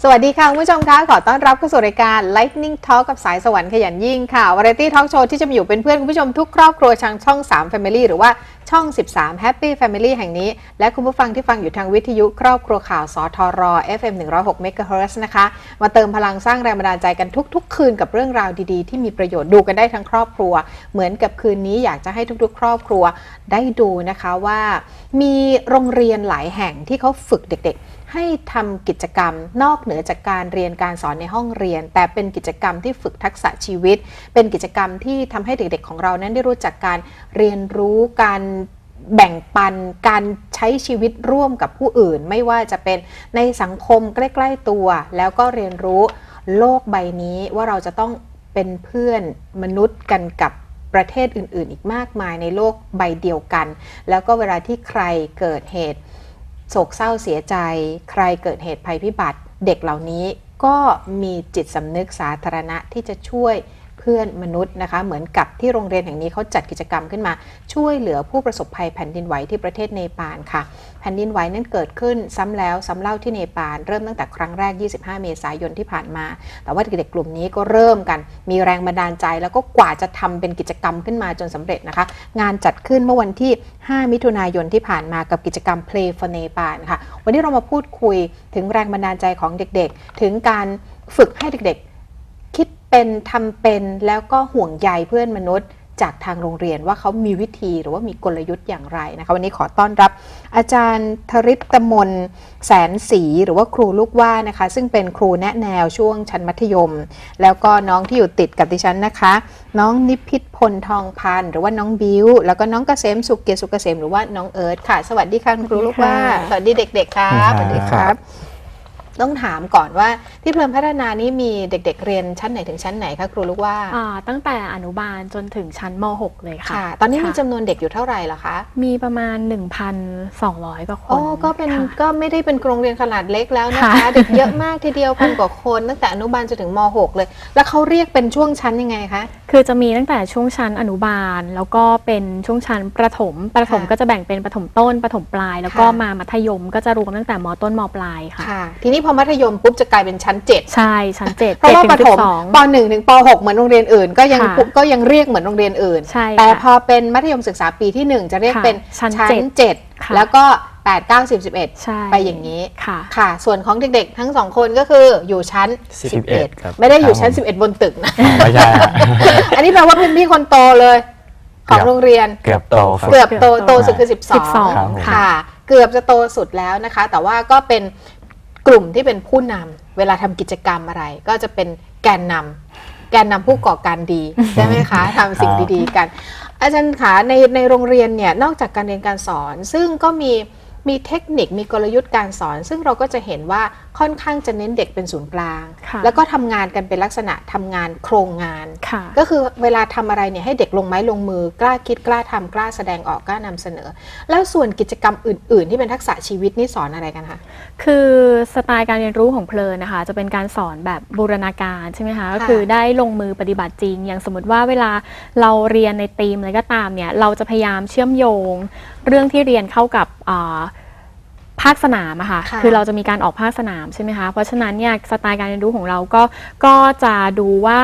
สวัสดีค่ะคุณผู้ชมคะขอต้อนรับเข้าสู่รายการ Lightning Talk กับสายสวรรค์ขยันยิ่งค่ะ Variety Talk Show ที่จะมาอยู่เป็นเพื่อนคุณผู้ชมทุกครอบครัวทางช่อง3 Family หรือว่าช่อง13 Happy Family แห่งนี้และคุณผู้ฟังที่ฟังอยู่ทางวิทยุครอบครัวข่าวสทร FM 106 MHz นะคะมาเติมพลังสร้างแรงบันดาลใจกันทุกๆคืนกับเรื่องราวดีๆที่มีประโยชน์ดูกันได้ทั้งครอบครัวเหมือนกับคืนนี้อยากจะให้ทุกๆครอบครัวได้ดูนะคะว่ามีโรงเรียนหลายแห่งที่เขาฝึกเด็กๆให้ทำกิจกรรมนอกเหนือจากการเรียนการสอนในห้องเรียนแต่เป็นกิจกรรมที่ฝึกทักษะชีวิตเป็นกิจกรรมที่ทำให้เด็กๆของเรานั้นได้รู้จักการเรียนรู้การแบ่งปันการใช้ชีวิตร่วมกับผู้อื่นไม่ว่าจะเป็นในสังคมใกล้ๆตัวแล้วก็เรียนรู้โลกใบนี้ว่าเราจะต้องเป็นเพื่อนมนุษย์กันกับประเทศอื่นๆอีกมากมายในโลกใบเดียวกันแล้วก็เวลาที่ใครเกิดเหตุโศกเศร้าเสียใจใครเกิดเหตุภัยพิบัติเด็กเหล่านี้ก็มีจิตสำนึกสาธารณะที่จะช่วยเพื่อนมนุษย์นะคะเหมือนกับที่โรงเรียนแห่งนี้เขาจัดกิจกรรมขึ้นมาช่วยเหลือผู้ประสบภัยแผ่นดินไหวที่ประเทศเนปาลค่ะแผ่นดินไหวนั้นเกิดขึ้นซ้ำแล้วซ้ำเล่าที่เนปาลเริ่มตั้งแต่ครั้งแรก25 เมษายนที่ผ่านมาแต่ว่าเด็กๆกลุ่มนี้ก็เริ่มกันมีแรงบันดาลใจแล้วก็กว่าจะทำเป็นกิจกรรมขึ้นมาจนสำเร็จนะคะงานจัดขึ้นเมื่อวันที่5 มิถุนายนที่ผ่านมากับกิจกรรม Play for Nepal ค่ะวันนี้เรามาพูดคุยถึงแรงบันดาลใจของเด็กๆถึงการฝึกให้เด็กๆคิดเป็นทำเป็นแล้วก็ห่วงใยเพื่อนมนุษย์จากทางโรงเรียนว่าเขามีวิธีหรือว่ามีกลยุทธ์อย่างไรนะคะวันนี้ขอต้อนรับอาจารย์ธริตมนแสนศรีหรือว่าครูลูกว่านะคะซึ่งเป็นครูแนะแนวช่วงชั้นมัธยมแล้วก็น้องที่อยู่ติดกับดิฉันนะคะน้องนิพิษพลทองพันธ์หรือว่าน้องบิวแล้วก็น้องเกษมสุขเกียรติสุขเกษมหรือว่าน้องเอิร์ธค่ะสวัสดีค่ะครูลูกว่าสวัสดีเด็กๆครับสวัสดีครับต้องถามก่อนว่าที่เพลินพัฒนานี้มีเด็กๆเรียนชั้นไหนถึงชั้นไหนคะครูลูกว่าตั้งแต่อนุบาลจนถึงชั้นม.6 เลยค่ะตอนนี้มีจำนวนเด็กอยู่เท่าไหร่ล่ะคะมีประมาณ 1,200 กว่าคนก็ไม่ได้เป็นโรงเรียนขนาดเล็กแล้วนะคะเด็กเยอะมากทีเดียว1,000 กว่าคนตั้งแต่อนุบาลจนถึงม.6 เลยแล้วเขาเรียกเป็นช่วงชั้นยังไงคะคือจะมีตั้งแต่ช่วงชั้นอนุบาลแล้วก็เป็นช่วงชั้นประถมก็จะแบ่งเป็นประถมต้นประถมปลายแล้วก็มามัธยมก็จะรวมตั้งแต่ม.ต้นม.ปลายค่ะทีนี้พอมัธยมปุ๊บจะกลายเป็นชั้น7ใช่ชั้น7เพราะว่าประถมป.1 ถึงป.6 เหมือนโรงเรียนอื่นก็ยังเรียกเหมือนโรงเรียนอื่นแต่พอเป็นมัธยมศึกษาปีที่1จะเรียกเป็นชั้น7แล้วก็8 9 10 11ไปอย่างนี้ค่ะส่วนของเด็กๆทั้ง2คนก็คืออยู่ชั้น11ไม่ได้อยู่ชั้น11บนตึกนะไม่ใช่อันนี้แปลว่าเป็นพี่คนโตเลยของโรงเรียนเกือบโตสุดคือ12ค่ะเกือบจะโตสุดแล้วนะคะแต่ว่าก็เป็นกลุ่มที่เป็นผู้นำเวลาทำกิจกรรมอะไรก็จะเป็นแกนนำผู้ก่อการดีใช่ไหมคะทำสิ่งดีๆกันอาจารย์คะในโรงเรียนเนี่ยนอกจากการเรียนการสอนซึ่งก็มีเทคนิคมีกลยุทธ์การสอนซึ่งเราก็จะเห็นว่าค่อนข้างจะเน้นเด็กเป็นศูนย์กลางแล้วก็ทำงานกันเป็นลักษณะทำงานโครงงานก็คือเวลาทำอะไรเนี่ยให้เด็กลงไม้ลงมือกล้าคิดกล้าทำกล้าแสดงออกกล้านำเสนอแล้วส่วนกิจกรรมอื่นๆที่เป็นทักษะชีวิตนี่สอนอะไรกันคะคือสไตล์การเรียนรู้ของเพลินนะคะจะเป็นการสอนแบบบูรณาการใช่ไหมคะก็คือได้ลงมือปฏิบัติจริงอย่างสมมติว่าเวลาเราเรียนในธีมอะไรก็ตามเนี่ยเราจะพยายามเชื่อมโยงเรื่องที่เรียนเข้ากับภาคสนามอะค่ะคือเราจะมีการออกภาคสนามใช่ไหมคะเพราะฉะนั้นเนี่ยสไตล์การเรียนรู้ของเราก็จะดูว่า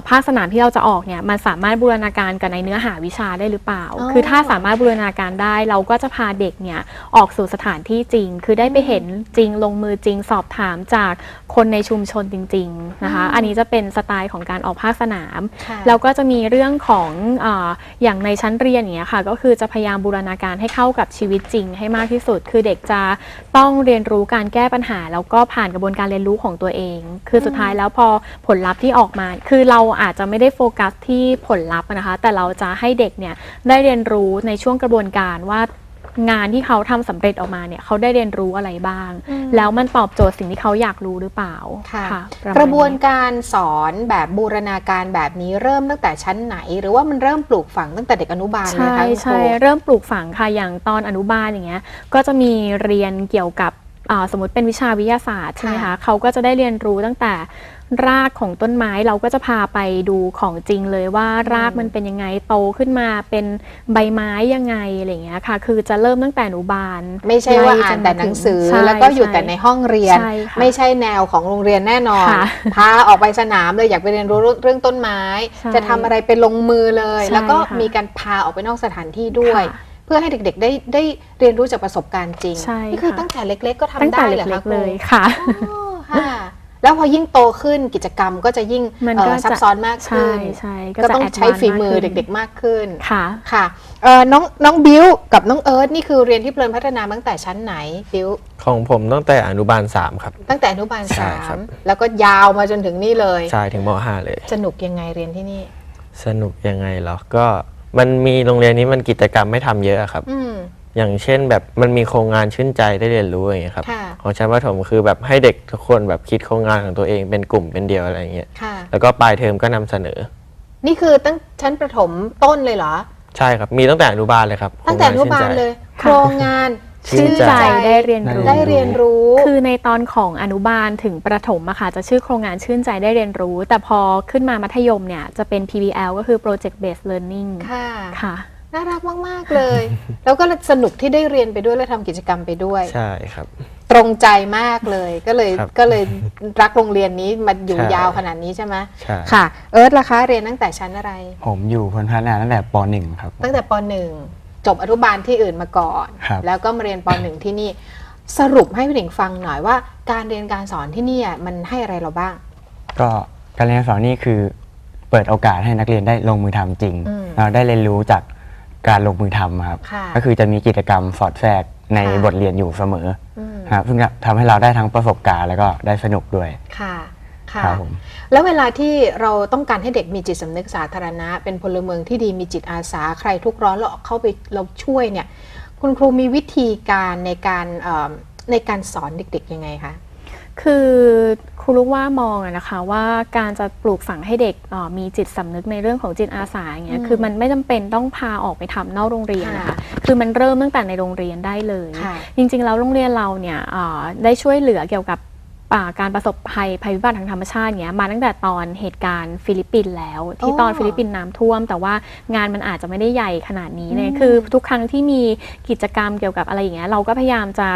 ภาคสนามที่เราจะออกเนี่ยมันสามารถบูรณาการกับในเนื้อหาวิชาได้หรือเปล่าคือถ้าสามารถบูรณาการได้เราก็จะพาเด็กเนี่ยออกสู่สถานที่จริงคือได้ไปเห็นจริงลงมือจริงสอบถามจากคนในชุมชนจริงๆนะคะอันนี้จะเป็นสไตล์ของการออกภาคสนามแล้วก็จะมีเรื่องของอย่างในชั้นเรียนอย่างเงี้ยค่ะก็คือจะพยายามบูรณาการให้เข้ากับชีวิตจริงให้มากที่สุดคือเด็กจะต้องเรียนรู้การแก้ปัญหาแล้วก็ผ่านกระบวนการเรียนรู้ของตัวเองคือสุดท้ายแล้วพอผลลัพธ์ที่ออกมาคือเราอาจจะไม่ได้โฟกัสที่ผลลัพธ์นะคะแต่เราจะให้เด็กเนี่ยได้เรียนรู้ในช่วงกระบวนการว่างานที่เขาทำสำเร็จออกมาเนี่ยเขาได้เรียนรู้อะไรบ้างแล้วมันตอบโจทย์สิ่งที่เขาอยากรู้หรือเปล่าค่ะกระบวนการสอนแบบบูรณาการแบบนี้เริ่มตั้งแต่ชั้นไหนหรือว่ามันเริ่มปลูกฝังตั้งแต่เด็กอนุบาลเลยคะใช่เริ่มปลูกฝังค่ะอย่างตอนอนุบาลอย่างเงี้ยก็จะมีเรียนเกี่ยวกับ สมมติเป็นวิชาวิทยาศาสตร์ใช่ไหม ค่ะ คะเขาก็จะได้เรียนรู้ตั้งแต่รากของต้นไม้เราก็จะพาไปดูของจริงเลยว่ารากมันเป็นยังไงโตขึ้นมาเป็นใบไม้ยังไงอะไรอย่างเงี้ยค่ะคือจะเริ่มตั้งแต่อนุบาล ไม่ใช่ว่าอ่านแต่หนังสือ ใช่ แล้วก็อยู่แต่ในห้องเรียน ใช่ค่ะ ไม่ใช่แนวของโรงเรียนแน่นอน ค่ะ พาออกไปสนามเลยอยากไปเรียนรู้เรื่องต้นไม้ ใช่ จะทำอะไรเป็นลงมือเลย ใช่ แล้วก็ ค่ะ มีการพาออกไปนอกสถานที่ด้วย ค่ะ เพื่อให้เด็กๆได้เรียนรู้จากประสบการณ์จริง ใช่ นี่คือ ค่ะ ตั้งแต่เล็กๆก็ทำ ตั้งแต่ ได้เหรอ เล็ คะ ก ครู ๆเลยค่ะ อ๋อค่ะแล้วพอยิ่งโตขึ้นกิจกรรมก็จะยิ่ง มันก็ ซับซ้อนมากขึ้น ใช่ ก็ต้องใช้ฝีมือ แดวานซ์ เด็กๆมากขึ้น ค่ะ ค่ะน้องบิวกับน้องเอิร์ธนี่คือเรียนที่เพลินพัฒนาตั้งแต่ชั้นไหนบิว ของผมตั้งแต่อนุบาล 3 ครับ ตั้งแต่อนุบาล ใช่ครับ 3แล้วก็ยาวมาจนถึงนี่เลย ใช่ถึงม .5 เลย สนุกยังไงเรียนที่นี่ สนุกยังไงเหรอ ก็มันมีโรงเรียนนี้มันกิจกรรมไม่ทำเยอะครับ อืม อย่างเช่นแบบมันมีโครงงานชื่นใจได้เรียนรู้อย่างเงี้ยครับ ค่ะ ของชั้นประถมคือแบบให้เด็กทุกคนแบบคิดโครงงานของตัวเองเป็นกลุ่มเป็นเดียวอะไรอย่างเงี้ย ค่ะ แล้วก็ปลายเทอมก็นำเสนอ นี่คือตั้งชั้นประถมต้นเลยเหรอ ใช่ครับ มีตั้งแต่อนุบาลเลยครับ ตั้งแต่อนุบาลเลย โครงงาน ชื่ ชื่ น น ใจ ใจได้เรียนรู้ ได้เรียนรู้ คือในตอนของอนุบาลถึงประถมอะค่ะจะชื่อโครงงานชื่นใจได้เรียนรู้ แต่พอขึ้นมามัธยมเนี่ยจะเป็น PBL ก็คือ Project Based Learning ค่ะ ค่ะ น่ารักมากๆเลย แล้วก็สนุกที่ได้เรียนไปด้วยและทำกิจกรรมไปด้วย ใช่ครับ ตรงใจมากเลยก็เลย ครับ ก็เลยรักโรงเรียนนี้มาอยู่ ใช่ ยาวขนาดนี้ใช่ไหม ใช่ ค่ะ เอิร์ธล่ะคะเรียนตั้งแต่ชั้นอะไร ผมอยู่พลพัฒนาตั้งแต่ป .1 ครับ ตั้งแต่ป .1 จบอนุบาลที่อื่นมาก่อน ครับ แล้วก็มาเรียนป .1 ที่นี่ สรุปให้พี่หนิงฟังหน่อยว่าการเรียนการสอนที่นี่มันให้อะไรเราบ้าง ก็การเรียนการสอนนี่คือเปิดโอกาสให้นักเรียนได้ลงมือทำจริง อืม เราได้เรียนรู้จากการลงมือทำครับ ค่ะ ก็คือจะมีกิจกรรมสอดแทรกใน ค่ะ บทเรียนอยู่เสมอ อืม ครับซึ่งทำให้เราได้ทั้งประสบการณ์แล้วก็ได้สนุกด้วย ค่ะค่ะ ครับผม แล้วเวลาที่เราต้องการให้เด็กมีจิตสำนึกสาธารณะ เป็นพลเมืองที่ดีมีจิตอาสาใครทุกข์ร้อนเราเข้าไปเราช่วยเนี่ย คุณครูมีวิธีการในการสอนเด็กๆยังไงคะ คือครูรู้ว่ามองอะนะคะว่าการจะปลูกฝังให้เด็กมีจิตสำนึกในเรื่องของจิตอาสาอย่างเงี้ยคือมันไม่จำเป็นต้องพาออกไปทำนอกโรงเรียนนะคะคือมันเริ่มตั้งแต่ในโรงเรียนได้เลย ค่ะ จริงๆแล้วโรงเรียนเราเนี่ยได้ช่วยเหลือเกี่ยวกับการประสบภัยพิบัติทางธรรมชาติเงี้ยมาตั้งแต่ตอนเหตุการณ์ฟิลิปปินส์แล้ว ที่ตอนฟิลิปปินส์น้ำท่วม แต่ว่างานมันอาจจะไม่ได้ใหญ่ขนาดนี้เนี่ยคือทุกครั้งที่มีกิจกรรมเกี่ยวกับอะไรอย่างเงี้ยเราก็พยายามจะ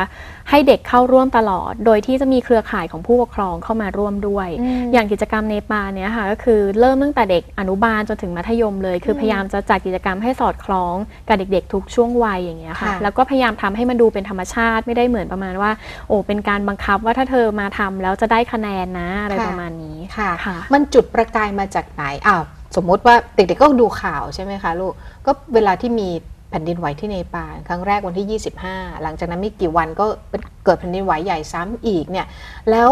ให้เด็กเข้าร่วมตลอด โดยที่จะมีเครือข่ายของผู้ปกครองเข้ามาร่วมด้วย อย่างกิจกรรมเนปาลเนี่ยค่ะก็คือเริ่มตั้งแต่เด็กอนุบาลจนถึงมัธยมเลย คือพยายามจะจัดกิจกรรมให้สอดคล้องกับเด็กๆทุกช่วงวัยอย่างเงี้ยค่ะ ค่ะ แล้วก็พยายามทำให้มันดูเป็นธรรมชาติไม่ได้เหมือนประมาณว่าโอ้เป็นการบังคับว่าถ้าเธอมาทำแล้วจะได้คะแนนนะอะไรประมาณนี้ ค่ะ ค่ะ มันจุดประกายมาจากไหนสมมติว่าเด็กๆก็ดูข่าวใช่ไหมคะลูกก็เวลาที่มีแผ่นดินไหวที่เนปาลครั้งแรกวันที่ 25 หลังจากนั้นไม่กี่วันก็เกิดแผ่นดินไหวใหญ่ซ้ำอีกเนี่ยแล้ว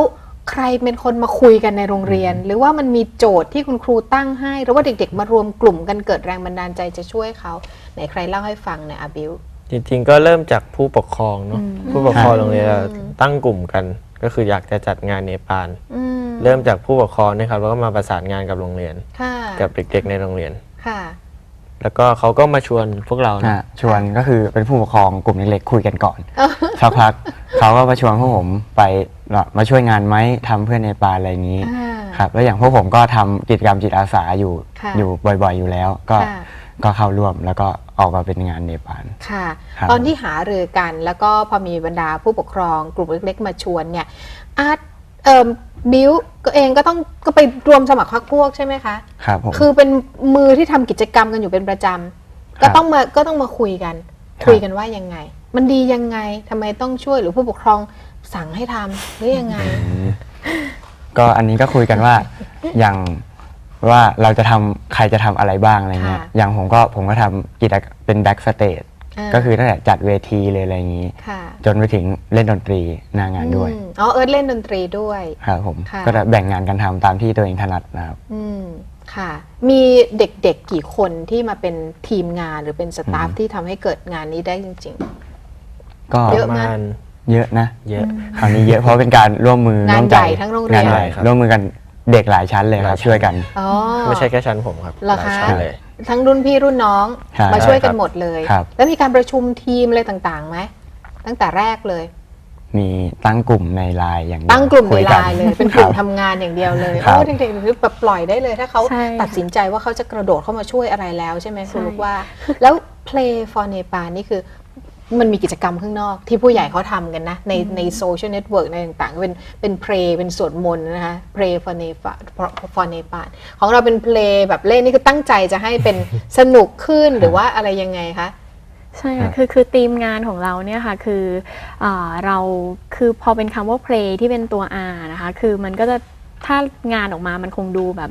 ใครเป็นคนมาคุยกันในโรงเรียน หรือว่ามันมีโจทย์ที่คุณครูตั้งให้หรือว่าเด็กๆ มารวมกลุ่มกันเกิดแรงบันดาลใจจะช่วยเขาไหนใครเล่าให้ฟังเนี่ยอาบิว จริงๆก็เริ่มจากผู้ปกครองเนาะผู้ปกครองโรงเรียนเราตั้งกลุ่มกัน ก็คืออยากจะจัดงานเนปาล เริ่มจากผู้ปกครองนะครับแล้วก็มาประสานงานกับโรงเรียน ค่ะ กับเด็กๆในโรงเรียน ค่ะ แล้วก็เขาก็มาชวนพวกเรานะ ชวนก็คือเป็นผู้ปกครองกลุ่มเล็กๆคุยกันก่อนสักพักเขาก็มาชวนพวกผมไปมาช่วยงานไหมทำเพื่อนในปาลอะไรอย่างนี้ อ่า ครับแล้วอย่างพวกผมก็ทำกิจกรรมจิตอาสาอยู่ ค่ะ อยู่บ่อยๆอยู่แล้ว ค่ะ ก็เข้าร่วมแล้วก็ออกมาเป็นงานเนปาล ค่ะ ครับ ตอนที่หารือกันแล้วก็พอมีบรรดาผู้ปกครองกลุ่มเล็กๆมาชวนเนี่ยอาร์ตบิวก็เองก็ไปรวมสมัครพรรคพวกใช่ไหมคะ ครับผม คือเป็นมือที่ทำกิจกรรมกันอยู่เป็นประจำก็ต้องมาคุยกัน ครับ คุยกันว่ายังไง มันดียังไงทำไมต้องช่วยหรือผู้ปกครองสั่งให้ทำหรือยังไง ก็อันนี้ก็คุยกันว่า อย่างว่าเราจะทำใครจะทำอะไรบ้างอะไรเงี้ย ค่ะ อย่างผมก็ทำกิจกรรมเป็นแบ็กสเตจ ก็คือตั้งแต่จัดเวทีเลยอะไรอย่างนี้ ค่ะ จนไปถึงเล่นดนตรีหน้างานด้วย เอิร์ธเล่นดนตรีด้วย ครับผม ค่ะ ก็จะแบ่งงานกันทำตามที่ตัวเองถนัดนะครับ ค่ะ มีเด็กๆกี่คนที่มาเป็นทีมงานหรือเป็นสตาฟที่ทำให้เกิดงานนี้ได้จริง ก็ เย ป อะ ระมาณ เยอะนะ เยอะ คราวนี้เยอะเพราะเป็นการร่วมมือง าน ร่วมใจ ใหญ่ทั้งโรงเรียน งานใหญ่ ครับ ร่วมมือกันเด็กหลายชั้นเลยครับ หลายชั้น ช่วยกัน ๆ อ๋อ ไม่ใช่แค่ชั้นผมครับ เหรอ หลาย คะ ชั้นเลย ทั้งรุ่นพี่รุ่นน้อง ใช่ มาช่วยกัน ครับ หมดเลย ครับ แล้วมีการประชุมทีมอะไรต่างๆไหมตั้งแต่แรกเลย มีตั้งกลุ่มในไลน์อย่างเดียว ตั้งกลุ่มใน คุย ไล กัน น์เลยเป็นกลุ่มทำงานอย่างเดียวเลย ครับ โอ้เด็กๆแบบปล่อยได้เลยถ้าเขา ใช่ค่ะ ตัดสินใจว่าเขาจะกระโดดเข้ามาช่วยอะไรแล้วใช่ไหมคุณ ใช่ ลูกว่า แล้ว Play for Nepal นี่คือมันมีกิจกรรมข้างนอกที่ผู้ใหญ่เขาทำกันนะในโซเชียลเน็ตเวิร์กในต่างๆเป็นเพลย์เป็นสวดมนต์นะคะ Pray for Nepal ของเราเป็นเพลย์แบบเล่นนี่คือตั้งใจจะให้เป็นสนุกขึ้นหรือว่าอะไรยังไงคะ ใช่ค่ะคือธีมงานของเราเนี่ยค่ะคือเราคือพอเป็นคำว่า play ที่เป็นตัว R นะคะคือมันก็จะถ้างานออกมามันคงดูแบบ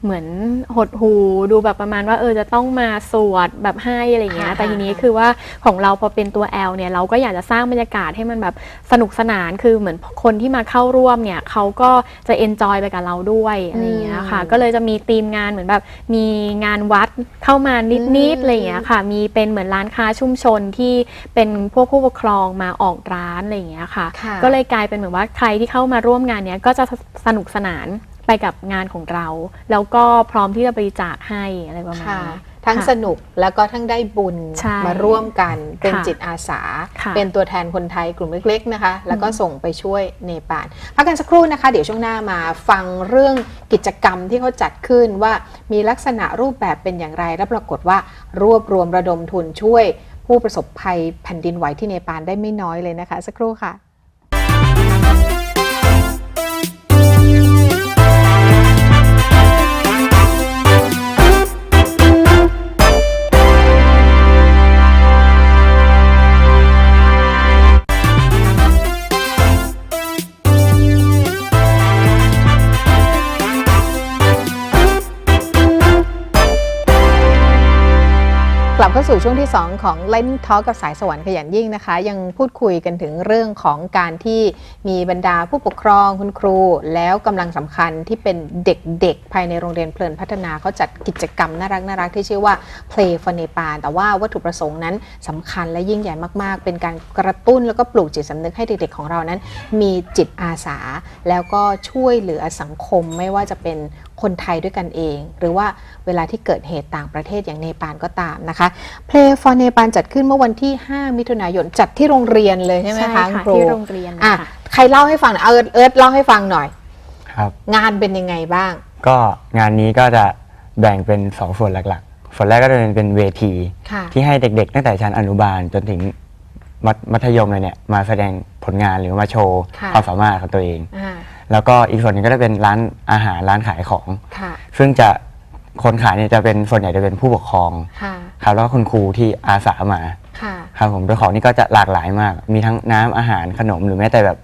เหมือนหดหูดูแบบประมาณว่าจะต้องมาสวดแบบให้อะไรอย่างเงี้ย ค่ะ แต่ทีนี้คือว่าของเราพอเป็นตัว L เนี่ยเราก็อยากจะสร้างบรรยากาศให้มันแบบสนุกสนานคือเหมือนคนที่มาเข้าร่วมเนี่ยเขาก็จะ enjoy ไปกับเราด้วยอะไรอย่างเงี้ยค่ะก็เลยจะมีธีมงานเหมือนแบบมีงานวัดเข้ามานิดๆอะไรอย่างเงี้ยค่ะมีเป็นเหมือนร้านค้าชุมชนที่เป็นพวกผู้ปกครองมาออกร้านอะไรอย่างเงี้ยค่ะ ค่ะ ก็เลยกลายเป็นเหมือนว่าใครที่เข้ามาร่วมงานเนี้ยก็จะสนุกสนานไปกับงานของเรา แล้วก็พร้อมที่จะบริจาคให้อะไรประมาณ ค่ะ นี้ ทั้ง ค่ะ สนุกแล้วก็ทั้งได้บุญ ใช่ มาร่วมกันเป็น ค่ะ จิตอาสา ค่ะ เป็นตัวแทนคนไทยกลุ่มเล็กๆนะคะ แล้วก็ส่งไปช่วยเนปาลพักกันสักครู่นะคะ เดี๋ยวช่วงหน้ามาฟังเรื่องกิจกรรมที่เขาจัดขึ้นว่ามีลักษณะรูปแบบเป็นอย่างไร และปรากฏว่ารวบรวมระดมทุนช่วยผู้ประสบภัยแผ่นดินไหวที่เนปาลได้ไม่น้อยเลยนะคะ สักครู่ค่ะ กลับเข้าสู่ช่วงที่ 2 ของเล่นทอล์กกับสายสวรรค์ขยันยิ่งนะคะ ยังพูดคุยกันถึงเรื่องของการที่มีบรรดาผู้ปกครองคุณครู แล้วกำลังสำคัญที่เป็นเด็กๆ ภายในโรงเรียนเพลินพัฒนาเขาจัดกิจกรรมน่ารักที่ชื่อว่า Play for Nepal แต่ว่าวัตถุประสงค์นั้นสำคัญและยิ่งใหญ่มากๆ เป็นการกระตุ้นแล้วก็ปลูกจิตสำนึกให้เด็กๆของเรานั้น มีจิตอาสา แล้วก็ช่วยเหลือสังคมไม่ว่าจะเป็นคนไทยด้วยกันเอง หรือว่าเวลาที่เกิดเหตุต่างประเทศอย่างเนปาลก็ตามนะคะ Play for Nepal จัดขึ้นเมื่อวันที่ 5 มิถุนายนจัดที่โรงเรียนเลยใช่ไหม ใช่ คะ ค่ะ คุณครู ที่โรงเรียนเลย อ่ะ ค่ะ ใครเล่าให้ฟังหน่อยเอิร์ธเล่าให้ฟังหน่อย ครับ งานเป็นยังไงบ้าง ก็งานนี้ก็จะแบ่งเป็น2ส่วนหลักๆส่วนแรกก็จะเป็นเวที ค่ะ ที่ให้เด็กๆ ตั้งแต่ชั้นอนุบาลจนถึงมัธยมเลยเนี่ยมาแสดงผลงานหรือมาโชว์ ค่ะ ความสามารถของตัวเอง อ่า แล้วก็อีกส่วนหนึงก็จะเป็นร้านอาหารร้านขายของ ค่ะ ซึ่งจะคนขายเนี่ยจะเป็นส่วนใหญ่จะเป็นผู้ปกครอง ค่ะ ครับแล้วก็คุณครูที่อาสามา ค่ะ ครับผมโดยของนี่ก็จะหลากหลายมาก มีทั้งน้ำอาหารขนมหรือแม้แต่แบบ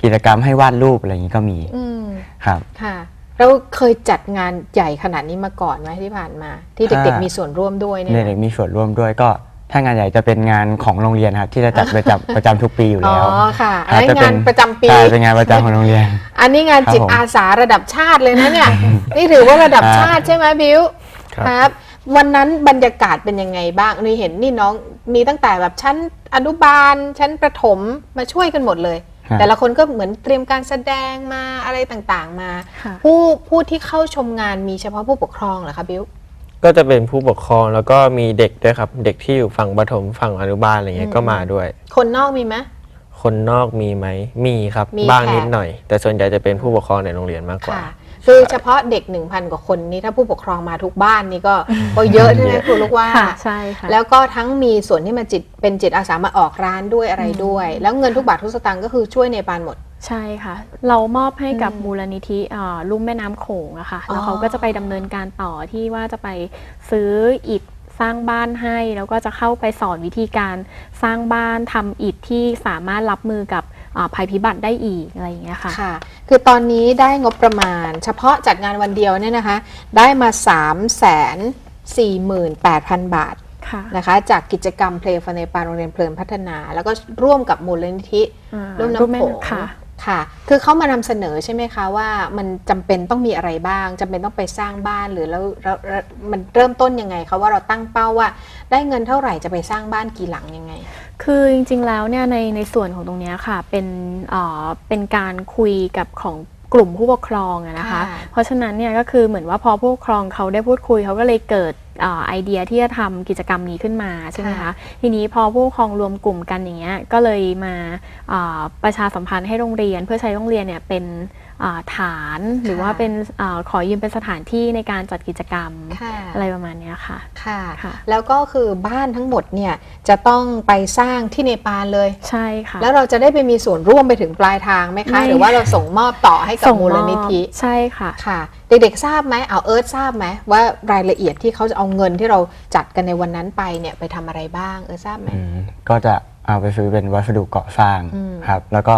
กิจกรรมให้วาดรูปอะไรอย่างนี้ก็มี อืม ครับ ค่ะเราเคยจัดงานใหญ่ขนาดนี้มาก่อนไหมที่ผ่านมา ที่เด็กๆมีส่วนร่วมด้วยเนี่ย เด็กๆมีส่วนร่วมด้วยก็ถ้างานใหญ่จะเป็นงานของโรงเรียนครับที่จะจัดประจำทุกปีอยู่ อ๋อ แล้ว ค่ะ ค อัน รับ นั้น จะเป็ งานประจำปี ใช่เป็นงานประจำของโรงเรียน อันนี้งาน ครับ จิต ผม อาสาระดับชาติเลยนะเนี่ย นี่ถือว่าระดับชาติใช่ไหมบิว ครับ วันนั้นบรรยากาศเป็นยังไงบ้างนี่เห็นนี่น้องมีตั้งแต่แบบชั้นอนุบาล ชั้นประถมมาช่วยกันหมดเลย ครับ แต่ละคนก็เหมือนเตรียมการแสดงมาอะไรต่างๆมา ค่ะ ผู้ที่เข้าชมงานมีเฉพาะผู้ปกครองเหรอคะบิว ก็จะเป็นผู้ปกครองแล้วก็มีเด็กด้วยครับ เด็กที่อยู่ฝั่งประถมฝั่งอนุบาลอะไรเงี้ยก็มาด้วย คนนอกมีไหม คนนอกมีไหมมีครับ มี บ้าง แขก นิดหน่อย แต่ส่วนใหญ่จะเป็นผู้ปกครองในโรงเรียนมากกว่า ค่ะคือเฉพาะเด็ก 1,000 กว่าคนนี้ถ้าผู้ปกครองมาทุกบ้านนี่ก็เยอะใช่ไหมครูลูกว่า ค่ะใช่ค่ะ แล้วก็ทั้งมีส่วนที่มาเป็นจิตอาสามาออกร้านด้วยอะไรด้วย แล้วเงินทุกบาททุกสตางค์ก็คือช่วยเนปาลหมด ใช่ค่ะ เรามอบให้กับมูลนิธิลุ่มแม่น้ำโขงอะค่ะ อ๋อ แล้วเขาก็จะไปดำเนินการต่อที่ว่าจะไปซื้ออิฐสร้างบ้านให้ แล้วก็จะเข้าไปสอนวิธีการสร้างบ้านทำอิฐที่สามารถรับมือกับภัยพิบัติได้อีกอะไรอย่างเงี้ยค่ะ ค่ะ คือตอนนี้ได้งบประมาณ เฉพาะจัดงานวันเดียวเนี่ยนะคะ ได้มา 348,000 บาท ค่ะ นะคะ จากกิจกรรม Play for Nepal โรงเรียนเพลินพัฒนา แล้วก็ร่วมกับมูลนิธิ ร่วมน้ำโขง ค่ะ ค่ะ คือเขามานำเสนอใช่ไหมคะว่ามันจำเป็นต้องมีอะไรบ้างจำเป็นต้องไปสร้างบ้านหรือแล้วมันเริ่มต้นยังไงคะว่าเราตั้งเป้าว่าได้เงินเท่าไหร่จะไปสร้างบ้านกี่หลังยังไง คือจริงๆแล้วเนี่ยในส่วนของตรงเนี้ยค่ะเป็นการคุยกับของกลุ่มผู้ปกครองอะนะคะ ค่ะ เพราะฉะนั้นเนี่ยก็คือเหมือนว่าพอผู้ปกครองเขาได้พูดคุยเขาก็เลยเกิด ไอเดียที่จะทำกิจกรรมนี้ขึ้นมาใช่ไหมคะทีนี้พอผู้ปกครองรวมกลุ่มกันอย่างเงี้ยก็เลยมาประชาสัมพันธ์ให้โรงเรียนเพื่อใช้โรงเรียนเนี่ยเป็นฐานหรือว่าเป็นขอยืมเป็นสถานที่ในการจัดกิจกรรมอะไรประมาณนี้ค่ะค่ะแล้วก็คือบ้านทั้งหมดเนี่ยจะต้องไปสร้างที่เนปาลเลยใช่ค่ะแล้วเราจะได้ไปมีส่วนร่วมไปถึงปลายทางไหมคะหรือว่าเราส่งมอบต่อให้กับมูลนิธิใช่ค่ะค่ะเด็กๆทราบไหมเอาเอิร์ธทราบไหมว่ารายละเอียดที่เขาจะเอาเงินที่เราจัดกันในวันนั้นไปเนี่ยไปทำอะไรบ้างทราบไหมก็จะเอาไปซื้อเป็นวัสดุก่อสร้างครับแล้วก็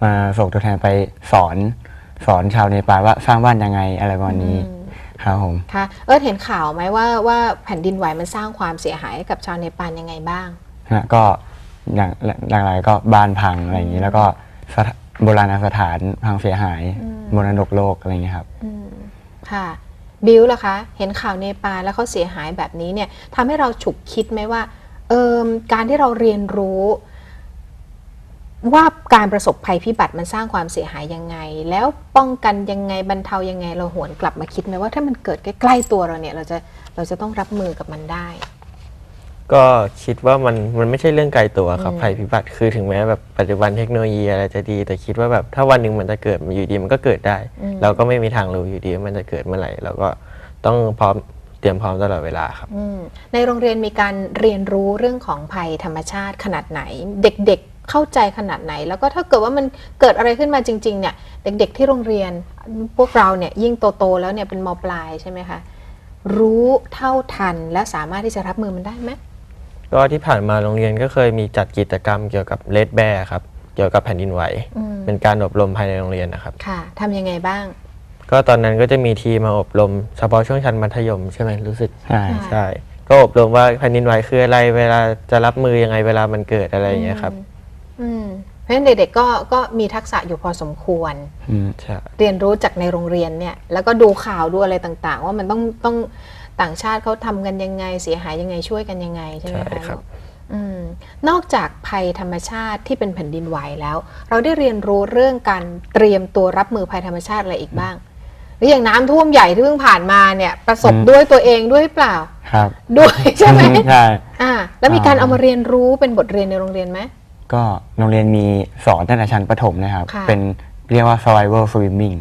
มาส่งตัวแทนไปสอนชาวเนปาลว่าสร้างบ้านยังไงอะไรประมาณนี้ครับผมค่ะเห็นข่าวไหมว่าแผ่นดินไหวมันสร้างความเสียหายให้กับชาวเนปาลยังไงบ้างก็อย่างไรก็บ้านพังอะไรอย่างนี้แล้วก็โบราณสถานพังเสียหายมรดกโลกอะไรอย่างนี้ครับค่ะบิวล่ะคะเห็นข่าวเนปาลแล้วเขาเสียหายแบบนี้เนี่ยทำให้เราฉุกคิดไหมว่าการที่เราเรียนรู้ว่าการประสบภัยพิบัติมันสร้างความเสียหายยังไงแล้วป้องกันยังไงบรรเทายังไงเราหวนกลับมาคิดไหมว่าถ้ามันเกิดใกล้ๆตัวเราเนี่ยเราจะต้องรับมือกับมันได้ก็คิดว่ามันไม่ใช่เรื่องไกลตัวครับภัยพิบัติคือถึงแม้แบบปัจจุบันเทคโนโลยีอะไรจะดีแต่คิดว่าแบบถ้าวันหนึ่งมันจะเกิดอยู่ดีมันก็เกิดได้เราก็ไม่มีทางรู้อยู่ดีว่ามันจะเกิดเมื่อไหร่เราก็ต้องเตรียมพร้อมตลอดเวลาครับในโรงเรียนมีการเรียนรู้เรื่องของภัยธรรมชาติขนาดไหนเด็กๆเข้าใจขนาดไหนแล้วก็ถ้าเกิดว่ามันเกิดอะไรขึ้นมาจริงๆเนี่ยเด็กๆที่โรงเรียนพวกเราเนี่ยยิ่งโตๆแล้วเนี่ยเป็นม.ปลายใช่ไหมคะรู้เท่าทันและสามารถที่จะรับมือมันได้ไหมก็ที่ผ่านมาโรงเรียนก็เคยมีจัดกิจกรรมเกี่ยวกับเลดแบร์ครับเกี่ยวกับแผ่นดินไหวเป็นการอบรมภายในโรงเรียนนะครับค่ะทำยังไงบ้างก็ตอนนั้นก็จะมีทีมมาอบรมเฉพาะช่วงชั้นมัธยมใช่ไหมรู้สึกใช่ก็อบรมว่าแผ่นดินไหวคืออะไรเวลาจะรับมือยังไงเวลามันเกิดอะไรอย่างเงี้ยครับเพราะฉะนั้นเด็กๆก็มีทักษะอยู่พอสมควรเรียนรู้จากในโรงเรียนเนี่ยแล้วก็ดูข่าวดูอะไรต่างๆว่ามันต้องต่างชาติเขาทำกันยังไงเสียหายยังไงช่วยกันยังไงใช่ไหมคะนอกจากภัยธรรมชาติที่เป็นแผ่นดินไหวแล้วเราได้เรียนรู้เรื่องการเตรียมตัวรับมือภัยธรรมชาติอะไรอีกบ้างหรืออย่างน้ำท่วมใหญ่ที่เพิ่งผ่านมาเนี่ยประสบด้วยตัวเองด้วยเปล่าครับด้วยใช่ไหมใช่แล้วมีการเอามาเรียนรู้เป็นบทเรียนในโรงเรียนไหมก็โรงเรียนมีสอนตั้งแต่ชั้นประถมนะครับเป็นเรียกว่า survival swimming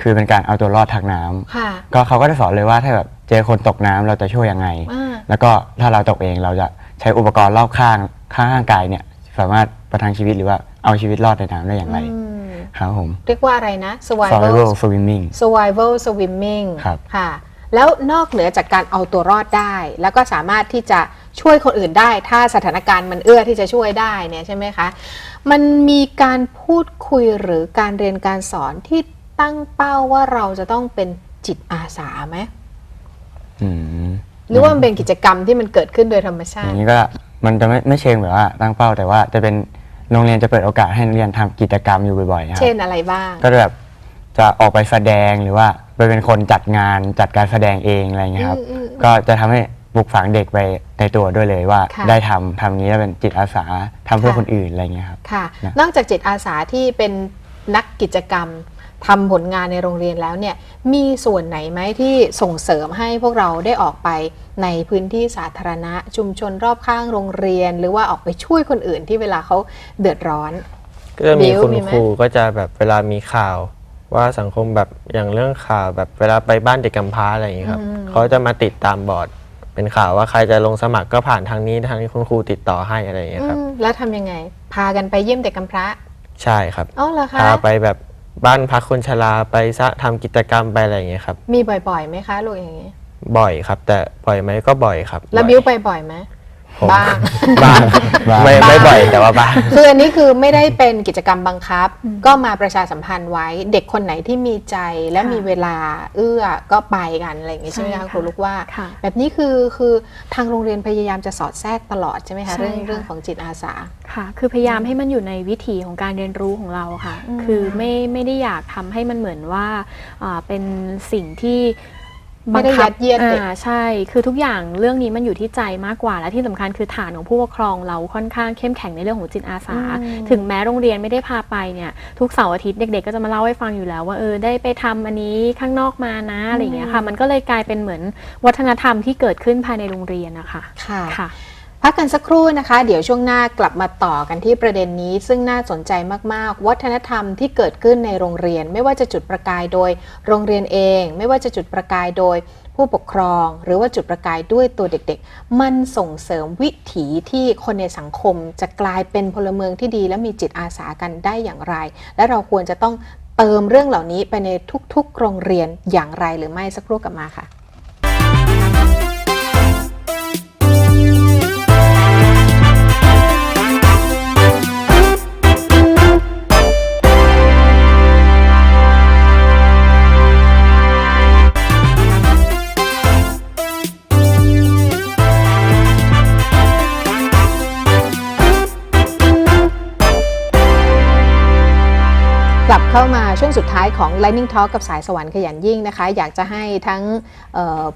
คือเป็นการเอาตัวรอดทางน้ำก็เขาก็จะสอนเลยว่าถ้าแบบเจอคนตกน้ำเราจะช่วยยังไงแล้วก็ถ้าเราตกเองเราจะใช้อุปกรณ์รอบข้างกายเนี่ยสามารถประทังชีวิตหรือว่าเอาชีวิตรอดในน้ำได้อย่างไรครับผมเรียกว่าอะไรนะ survival swimming ครับค่ะแล้วนอกเหนือจากการเอาตัวรอดได้แล้วก็สามารถที่จะช่วยคนอื่นได้ถ้าสถานการณ์มันเอื้อที่จะช่วยได้เนี่ยใช่ไหมคะมันมีการพูดคุยหรือการเรียนการสอนที่ตั้งเป้าว่าเราจะต้องเป็นจิตอาสาไหมหรือว่ามันเป็นกิจกรรมที่มันเกิดขึ้นโดยธรรมชาติอย่างนี้ก็มันจะไม่เชิงแบบว่าตั้งเป้าแต่ว่าจะเป็นโรงเรียนจะเปิดโอกาสให้นักเรียนทำกิจกรรมอยู่บ่อยๆครับเช่นอะไรบ้างก็แบบจะออกไปแสดงหรือว่าไปเป็นคนจัดการแสดงเองอะไรเงี้ยครับก็จะทำให้ปลูกฝังเด็กไปในตัวด้วยเลยว่าได้ทำนี้แล้วเป็นจิตอาสาทำเพื่อคนอื่นอะไรเงี้ยครับค่ะนอกจากจิตอาสาที่เป็นนักกิจกรรมทำผลงานในโรงเรียนแล้วเนี่ยมีส่วนไหนไหมที่ส่งเสริมให้พวกเราได้ออกไปในพื้นที่สาธารณะชุมชนรอบข้างโรงเรียนหรือว่าออกไปช่วยคนอื่นที่เวลาเขาเดือดร้อนก็จะมีคุณครูก็จะแบบเวลามีข่าวว่าสังคมแบบอย่างเรื่องข่าวแบบเวลาไปบ้านเด็กกำพร้าอะไรอย่างนี้ครับเขาจะมาติดตามบอร์ดเป็นข่าวว่าใครจะลงสมัครก็ผ่านทางนี้คุณครูติดต่อให้อะไรอย่างนี้ครับแล้วทำยังไงพากันไปเยี่ยมเด็กกำพร้าใช่ครับอ๋อเหรอคะพาไปแบบบ้านพักคนชราไปทำกิจกรรมไปอะไรอย่างเงี้ยครับมีบ่อยๆไหมคะลูกอย่างนี้บ่อยครับแต่บ่อยไหมก็บ่อยครับแล้วบิ้วไปบ่อยไหมบ้างไม่บ่อยแต่ว่าบ้างคืออันนี้คือไม่ได้เป็นกิจกรรมบังคับก็มาประชาสัมพันธ์ไว้เด็กคนไหนที่มีใจและมีเวลาเอื้อก็ไปกันอะไรอย่างงี้ใช่ไหมคะครูลูกว่าแบบนี้คือทางโรงเรียนพยายามจะสอดแทรกตลอดใช่ไหมคะเรื่องของจิตอาสาค่ะคือพยายามให้มันอยู่ในวิถีของการเรียนรู้ของเราค่ะคือไม่ได้อยากทำให้มันเหมือนว่าเป็นสิ่งที่ ไม่ได้ยัดเยียดเด็ก ใช่คือทุกอย่างเรื่องนี้มันอยู่ที่ใจมากกว่าและที่สำคัญคือฐานของผู้ปกครองเราค่อนข้างเข้มแข็งในเรื่องของจิตอาสาถึงแม้โรงเรียนไม่ได้พาไปเนี่ยทุกเสาร์อาทิตย์เด็กๆก็จะมาเล่าให้ฟังอยู่แล้วว่าได้ไปทำอันนี้ข้างนอกมานะอะไรอย่างเงี้ยค่ะมันก็เลยกลายเป็นเหมือนวัฒนธรรมที่เกิดขึ้นภายในโรงเรียนนะคะ ค่ะพักกันสักครู่นะคะเดี๋ยวช่วงหน้ากลับมาต่อกันที่ประเด็นนี้ซึ่งน่าสนใจมากๆวัฒนธรรมที่เกิดขึ้นในโรงเรียนไม่ว่าจะจุดประกายโดยโรงเรียนเองไม่ว่าจะจุดประกายโดยผู้ปกครองหรือว่าจุดประกายด้วยตัวเด็กๆมันส่งเสริมวิถีที่คนในสังคมจะกลายเป็นพลเมืองที่ดีและมีจิตอาสากันได้อย่างไรและเราควรจะต้องเติมเรื่องเหล่านี้ไปในทุกๆโรงเรียนอย่างไรหรือไม่สักครู่กลับมาค่ะกลับเข้ามาช่วงสุดท้ายของ Lightning Talk กับสายสวรรค์ขยันยิ่งนะคะอยากจะให้ทั้ง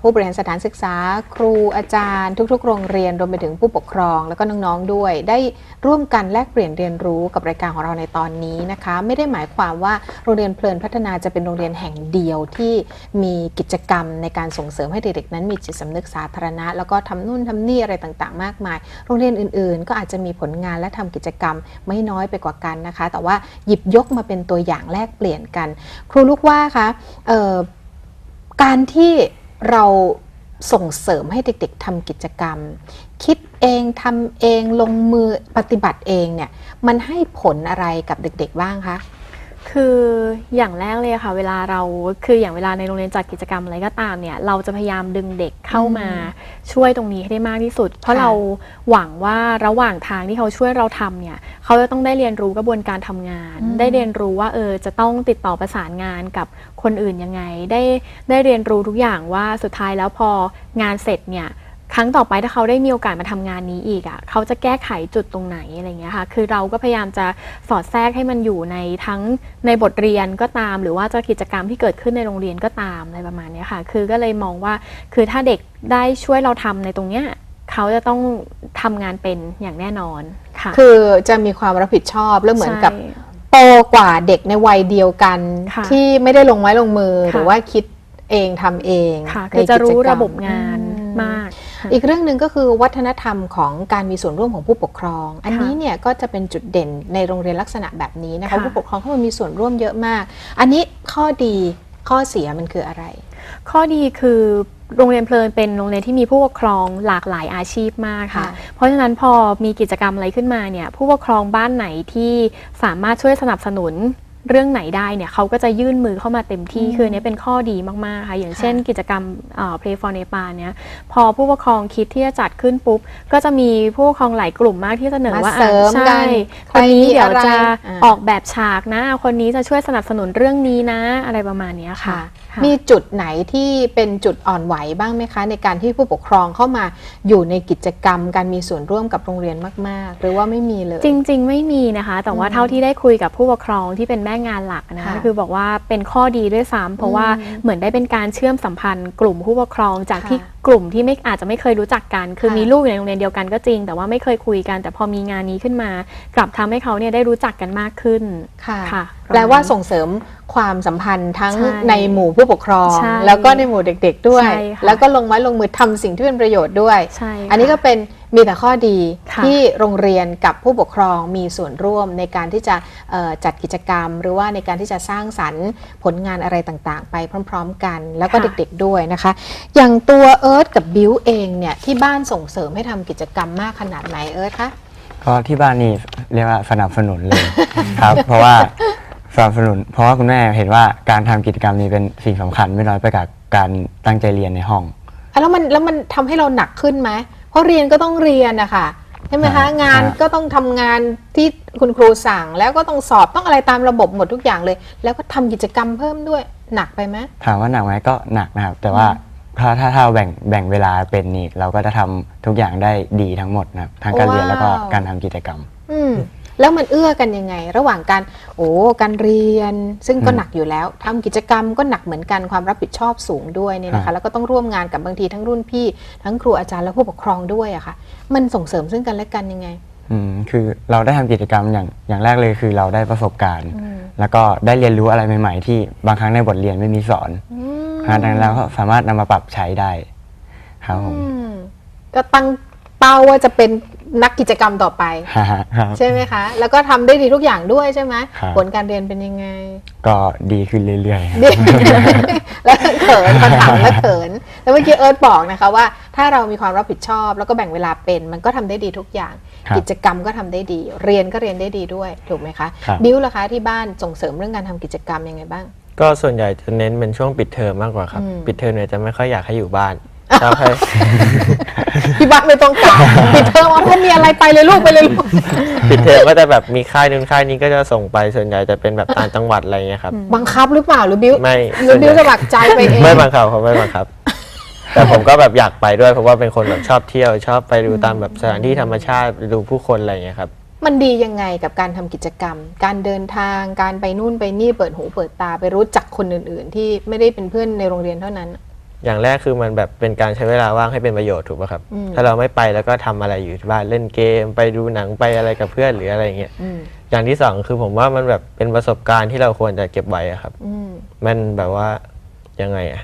ผู้บริหารสถานศึกษาครูอาจารย์ทุกๆโรงเรียนรวมไปถึงผู้ปกครองแล้วก็น้องๆด้วยได้ร่วมกันแลกเปลี่ยนเรียนรู้กับรายการของเราในตอนนี้นะคะไม่ได้หมายความว่าโรงเรียนเพลินพัฒนาจะเป็นโรงเรียนแห่งเดียวที่มีกิจกรรมในการส่งเสริมให้เด็กๆนั้นมีจิตสำนึกสาธารณะแล้วก็ทำนู่นทำนี่อะไรต่างๆมากมายโรงเรียนอื่นๆก็อาจจะมีผลงานและทำกิจกรรมไม่น้อยไปกว่ากันนะคะแต่ว่าหยิบยกมาเป็นตัวอย่างแลกเปลี่ยนกันครูลูกว่าคะการที่เราส่งเสริมให้เด็กๆทำกิจกรรมคิดเองทำเองลงมือปฏิบัติเองเนี่ยมันให้ผลอะไรกับเด็กๆบ้างคะคืออย่างแรกเลยค่ะเวลาเราคืออย่างเวลาในโรงเรียนจัดกิจกรรมอะไรก็ตามเนี่ยเราจะพยายามดึงเด็กเข้ามาช่วยตรงนี้ให้ได้มากที่สุดเพราะเราหวังว่าระหว่างทางที่เขาช่วยเราทำเนี่ยเขาจะต้องได้เรียนรู้กระบวนการทำงานได้เรียนรู้ว่าจะต้องติดต่อประสานงานกับคนอื่นยังไงได้เรียนรู้ทุกอย่างว่าสุดท้ายแล้วพองานเสร็จเนี่ยครั้งต่อไปถ้าเขาได้มีโอกาสมาทำงานนี้อีกเขาจะแก้ไขจุดตรงไหนอะไรเงี้ยค่ะคือเราก็พยายามจะสอดแทรกให้มันอยู่ในทั้งในบทเรียนก็ตามหรือว่าจะกิจกรรมที่เกิดขึ้นในโรงเรียนก็ตามอะไรประมาณนี้ค่ะคือก็เลยมองว่าคือถ้าเด็กได้ช่วยเราทำในตรงเนี้ยเขาจะต้องทำงานเป็นอย่างแน่นอนค่ะคือจะมีความรับผิดชอบแล้วเหมือนกับโตกว่าเด็กในวัยเดียวกันที่ไม่ได้ลงไม้ลงมือหรือว่าคิดเองทำเองคือจะรู้ระบบงานมากอีกเรื่องหนึ่งก็คือวัฒนธรรมของการมีส่วนร่วมของผู้ปกครองอันนี้เนี่ยก็จะเป็นจุดเด่นในโรงเรียนลักษณะแบบนี้นะคะผู้ปกครองเข้ามามีส่วนร่วมเยอะมากอันนี้ข้อดีข้อเสียมันคืออะไรข้อดีคือโรงเรียนเพลินเป็นโรงเรียนที่มีผู้ปกครองหลากหลายอาชีพมากค่ะเพราะฉะนั้นพอมีกิจกรรมอะไรขึ้นมาเนี่ยผู้ปกครองบ้านไหนที่สามารถช่วยสนับสนุนเรื่องไหนได้เนี่ยเขาก็จะยื่นมือเข้ามาเต็มที่คือนี้เป็นข้อดีมากๆค่ะอย่างเช่นกิจกรรมPlay for Nepal เนี่ยพอผู้ปกครองคิดที่จะจัดขึ้นปุ๊บก็จะมีผู้ปกครองหลายกลุ่มมากที่เสนอว่าใช่คนนี้เดี๋ยวจะออกแบบฉากนะคนนี้จะช่วยสนับสนุนเรื่องนี้นะอะไรประมาณนี้ค่ะมีจุดไหนที่เป็นจุดอ่อนไหวบ้างไหมคะในการที่ผู้ปกครองเข้ามาอยู่ในกิจกรรมการมีส่วนร่วมกับโรงเรียนมากๆหรือว่าไม่มีเลยจริงๆไม่มีนะคะแต่ว่าเท่าที่ได้คุยกับผู้ปกครองที่เป็นแม่งานหลักนะคะคือบอกว่าเป็นข้อดีด้วยซ้ำเพราะว่าเหมือนได้เป็นการเชื่อมสัมพันธ์กลุ่มผู้ปกครองจากที่กลุ่มที่ไม่อาจจะไม่เคยรู้จักกันคือมีลูกอยู่ในโรงเรียนเดียวกันก็จริงแต่ว่าไม่เคยคุยกันแต่พอมีงานนี้ขึ้นมากลับทำให้เขาเนี่ยได้รู้จักกันมากขึ้นค่ะแปลว่าส่งเสริมความสัมพันธ์ทั้งในหมู่ผู้ปกครองแล้วก็ในหมู่เด็กๆด้วยแล้วก็ลงไม้ลงมือทำสิ่งที่เป็นประโยชน์ด้วยอันนี้ก็เป็นมีแต่ข้อดีที่โรงเรียนกับผู้ปกครองมีส่วนร่วมในการที่จะจัดกิจกรรมหรือว่าในการที่จะสร้างสรรค์ผลงานอะไรต่างๆไปพร้อมๆกันแล้วก็เด็กๆด้วยนะคะอย่างตัวเอิร์ธกับบิวเองเนี่ยที่บ้านส่งเสริมให้ทำกิจกรรมมากขนาดไหนเอิร์ธคะก็ที่บ้านนี่เรียกว่าสนับสนุนเลยครับเพราะว่าสนับสนุนเพราะว่าคุณแม่เห็นว่าการทำกิจกรรมนี้เป็นสิ่งสำคัญไม่น้อยไปกับการตั้งใจเรียนในห้องแล้วมันทำให้เราหนักขึ้นไหมเพราะเรียนก็ต้องเรียนนะคะใช่ไหมคะงานก็ต้องทำงานที่คุณครูสั่งแล้วก็ต้องสอบต้องอะไรตามระบบหมดทุกอย่างเลยแล้วก็ทำกิจกรรมเพิ่มด้วยหนักไปไหมถามว่าหนักไหมก็หนักนะครับแต่ว่าถ้าแบ่งเวลาเป็นนี่เราก็จะทำทุกอย่างได้ดีทั้งหมดนะครับทั้งการเรียนแล้วก็การทำกิจกรรม แล้วมันเอื้อกันยังไง ระหว่างการเรียนซึ่งก็หนักอยู่แล้วทำกิจกรรมก็หนักเหมือนกันความรับผิดชอบสูงด้วยเนี่ยนะคะแล้วก็ต้องร่วมงานกับบางทีทั้งรุ่นพี่ทั้งครูอาจารย์และผู้ปกครองด้วยอะค่ะมันส่งเสริมซึ่งกันและกันยังไงคือเราได้ทำกิจกรรมอย่างแรกเลยคือเราได้ประสบการณ์ แล้วก็ได้เรียนรู้อะไรใหม่ๆที่บางครั้งในบทเรียนไม่มีสอนดังนั้นเราก็สามารถนำมาปรับใช้ได้ครับผมก็ตั้งเป้าว่าจะเป็นนักกิจกรรมต่อไปใช่ไหมคะแล้วก็ทำได้ดีทุกอย่างด้วยใช่ไหมผลการเรียนเป็นยังไงก็ดีขึ้นเรื่อยๆแล้วเขินพอถามแล้วเขินแล้วเมื่อกี้เอิร์ธบอกนะคะว่าถ้าเรามีความรับผิดชอบแล้วก็แบ่งเวลาเป็นมันก็ทำได้ดีทุกอย่างกิจกรรมก็ทำได้ดีเรียนก็เรียนได้ดีด้วยถูกไหมคะบิ้วล่ะคะที่บ้านส่งเสริมเรื่องการทำกิจกรรมยังไงบ้างก็ส่วนใหญ่จะเน้นเป็นช่วงปิดเทอมมากกว่าครับปิดเทอมเนี่ยจะไม่ค่อยอยากให้อยู่บ้านชอบให้พี่บ้านไม่ต้องการปิดเทอมถ้ามีอะไรไปเลยลูกไปเลยลูกปิดเทอมก็จะแบบมีค่ายนู้นค่ายนี้ก็จะส่งไปส่วนใหญ่จะเป็นแบบต่างจังหวัดอะไรเงี้ยครับบังคับหรือเปล่าหรือบิ้วไม่หรือบิ้วสมัครใจไปเองไม่บังคับเขาไม่บังคับแต่ผมก็แบบอยากไปด้วยเพราะว่าเป็นคนแบบชอบเที่ยวชอบไปดูตามแบบสถานที่ธรรมชาติดูผู้คนอะไรเงี้ยครับมันดียังไงกับการทำกิจกรรมการเดินทางการไปนู่นไปนี่เปิดหูเปิดตาไปรู้จักคนอื่นๆที่ไม่ได้เป็นเพื่อนในโรงเรียนเท่านั้นอย่างแรกคือมันแบบเป็นการใช้เวลาว่างให้เป็นประโยชน์ถูกป่ะครับถ้าเราไม่ไปแล้วก็ทำอะไรอยู่ที่บ้านเล่นเกมไปดูหนังไปอะไรกับเพื่อนหรืออะไรเงี้ยอย่างที่สองคือผมว่ามันแบบเป็นประสบการณ์ที่เราควรจะเก็บไว้ครับมันแบบว่ายังไงอะ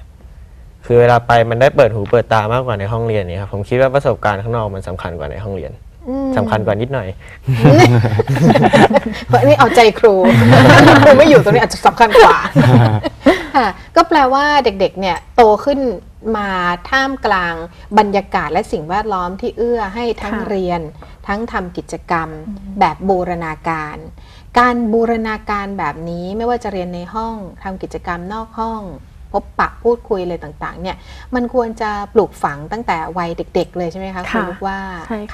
คือเวลาไปมันได้เปิดหูเปิดตามากกว่าในห้องเรียนนี่ครับผมคิดว่าประสบการณ์ข้างนอกมันสำคัญกว่าในห้องเรียนสำคัญกว่านิดหน่อยเพราะนี่เอาใจครูครูไม่อยู่ตรงนี้อาจจะสำคัญกว่าก็แปลว่าเด็กๆเนี่ยโตขึ้นมาท่ามกลางบรรยากาศและสิ่งแวดล้อมที่เอื้อให้ทั้งเรียนทั้งทำกิจกรรมแบบบูรณาการการบูรณาการแบบนี้ไม่ว่าจะเรียนในห้องทำกิจกรรมนอกห้องพบปะพูดคุยอะไรต่างๆเนี่ยมันควรจะปลูกฝังตั้งแต่วัยเด็กๆเลยใช่ไหมคะคุณลูกว่า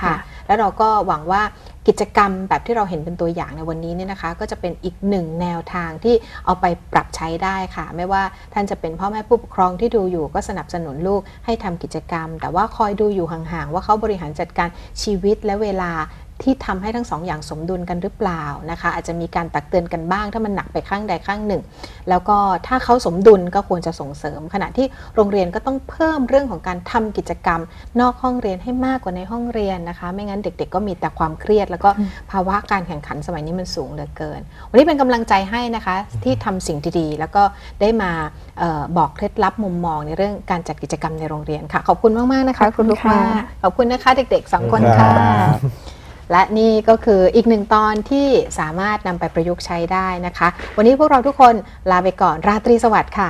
ค่ะแล้วเราก็หวังว่ากิจกรรมแบบที่เราเห็นเป็นตัวอย่างในวันนี้เนี่ยนะคะก็จะเป็นอีกหนึ่งแนวทางที่เอาไปปรับใช้ได้ค่ะไม่ว่าท่านจะเป็นพ่อแม่ผู้ปกครองที่ดูอยู่ก็สนับสนุนลูกให้ทำกิจกรรมแต่ว่าคอยดูอยู่ห่างๆว่าเขาบริหารจัดการชีวิตและเวลาที่ทำให้ทั้งสองอย่างสมดุลกันหรือเปล่านะคะอาจจะมีการตักเตือนกันบ้างถ้ามันหนักไปข้างใดข้างหนึ่งแล้วก็ถ้าเขาสมดุลก็ควรจะส่งเสริมขณะที่โรงเรียนก็ต้องเพิ่มเรื่องของการทำกิจกรรมนอกห้องเรียนให้มากกว่าในห้องเรียนนะคะไม่งั้นเด็กๆก็มีแต่ความเครียดแล้วก็ภาวะการแข่งขันสมัยนี้มันสูงเหลือเกินวันนี้เป็นกำลังใจให้นะคะที่ทำสิ่งดีๆแล้วก็ได้มาบอกเคล็ดลับมุมมองในเรื่องการจัดกิจกรรมในโรงเรียนค่ะขอบคุณมากๆนะคะคุณลูกว่าขอบคุณนะคะเด็กๆ2 คนค่ะและนี่ก็คืออีกหนึ่งตอนที่สามารถนำไปประยุกต์ใช้ได้นะคะวันนี้พวกเราทุกคนลาไปก่อนราตรีสวัสดิ์ค่ะ